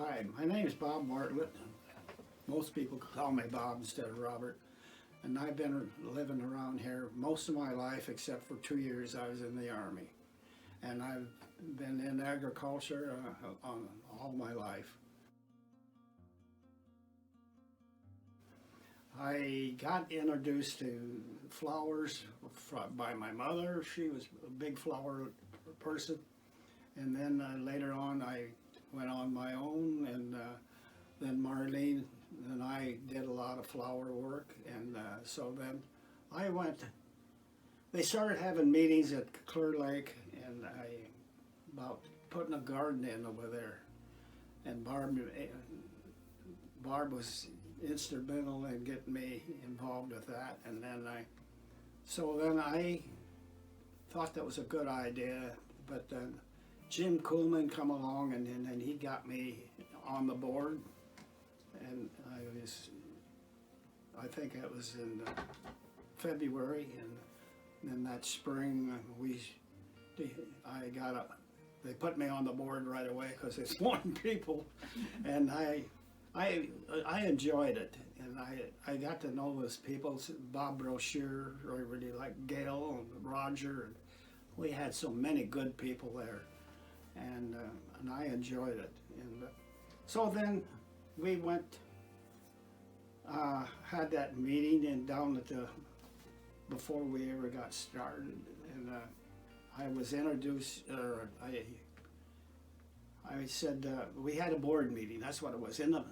Hi, my name is Bob Bartlett. Most people call me Bob instead of Robert. And I've been living around here most of my life, except for 2 years I was in the Army. And I've been in agriculture on all my life. I got introduced to flowers by my mother. She was a big flower person. And then later on, I went on my own, and then Marlene and I did a lot of flower work. And so then I went, they started having meetings at Clear Lake, and about putting a garden in over there. And Barb was instrumental in getting me involved with that. And then I thought that was a good idea, but then Jim Coolman come along, and then he got me on the board, and I think it was in February, and then that spring they put me on the board right away because it's one people, and I enjoyed it, and I got to know those people, Bob Brochure, I really liked Gail and Roger, and we had so many good people there. And I enjoyed it. And so then we went, had that meeting and down at before we ever got started. And I was introduced, or I said, we had a board meeting, that's what it was, in the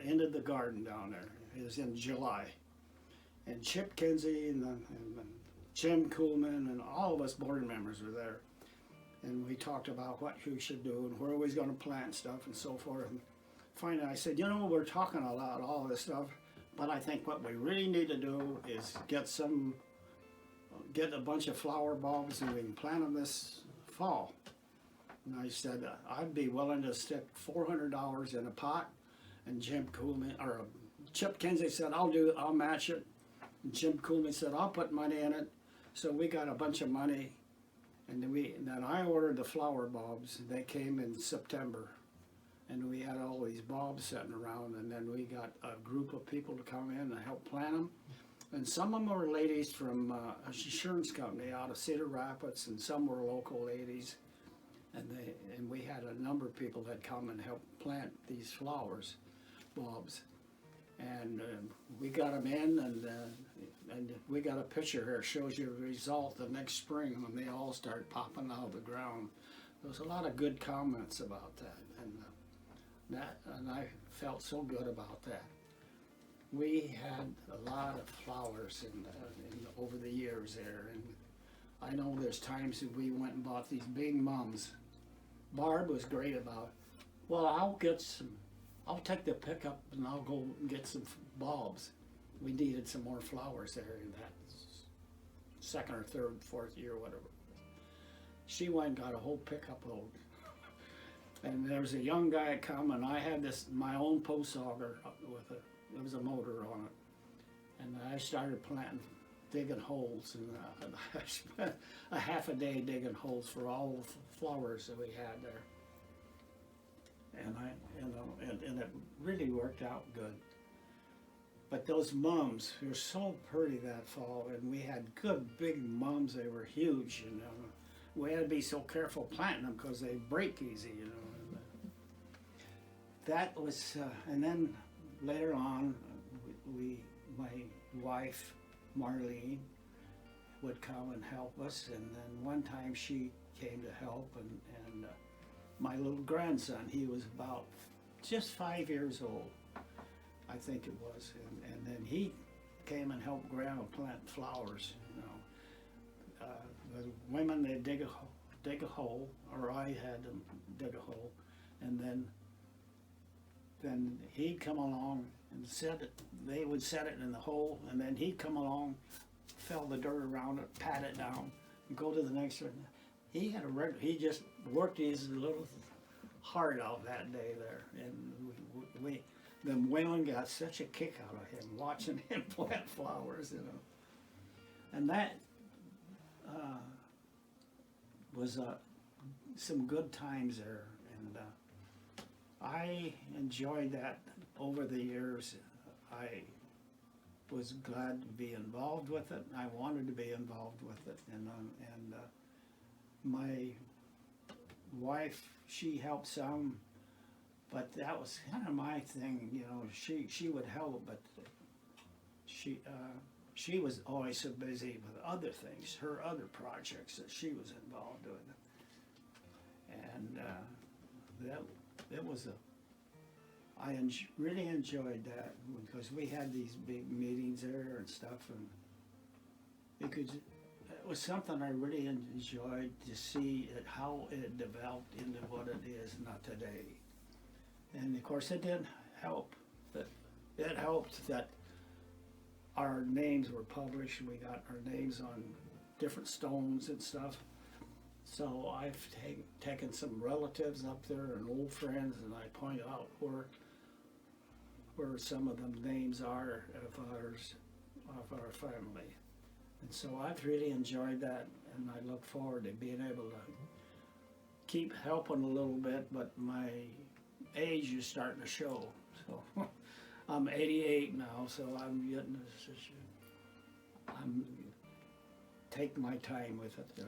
end of the garden down there. It was in July. And Chip Kinsey and Jim Coolman and all of us board members were there. And we talked about what we should do and where we was going to plant stuff and so forth. And finally I said, we're talking about all this stuff, but I think what we really need to do is get a bunch of flower bulbs, and we can plant them this fall. And I said, I'd be willing to stick $400 in a pot. And Chip Kinsey said, I'll match it. And Jim Coolman said, I'll put money in it. So we got a bunch of money. And then I ordered the flower bulbs. They came in September, and we had all these bulbs sitting around. And then we got a group of people to come in and help plant them. And some of them were ladies from an insurance company out of Cedar Rapids, and some were local ladies. And we had a number of people that come and help plant these flowers bulbs. And we got them in, and we got a picture here that shows you the result the next spring when they all start popping out of the ground. There was a lot of good comments about that, and I felt so good about that. We had a lot of flowers over the years there, and I know there's times that we went and bought these big mums. Barb was great about, well, I'll take the pickup and I'll go get some bulbs. We needed some more flowers there in that second or third, fourth year, whatever. She went and got a whole pickup load. And there was a young guy come, and I had my own post auger there was a motor on it. And I started digging holes, and I spent a half a day digging holes for all the flowers that we had there. And it really worked out good. But those mums were so pretty that fall, and we had good big mums. They were huge, we had to be so careful planting them because they break easy, That was, and then later on, my wife Marlene would come and help us, and then one time she came to help, and my little grandson, he was about just 5 years old, I think it was, and then he came and helped Grandma plant flowers. The women, they dig a hole, or I had them dig a hole, and then he'd come along and they would set it in the hole, and then he'd come along, fill the dirt around it, pat it down, and go to the next one. He just worked his little heart out that day there, and the women got such a kick out of him watching him plant flowers, And that was some good times there, and I enjoyed that over the years. I was glad to be involved with it. I wanted to be involved with it, and my wife, she helped some, but that was kind of my thing. You know, she would help, but she was always so busy with other things, her other projects that she was involved with, and that was really enjoyed that because we had these big meetings there and stuff, and because it was something I really enjoyed to see how it developed into what it is not today. And of course, it didn't help. It helped that our names were published. We got our names on different stones and stuff. So I've taken some relatives up there and old friends, and I point out where some of the names are of our family. And so I've really enjoyed that, and I look forward to being able to keep helping a little bit, but my age is starting to show. So I'm 88 now, so I'm getting this. I'm taking my time with it.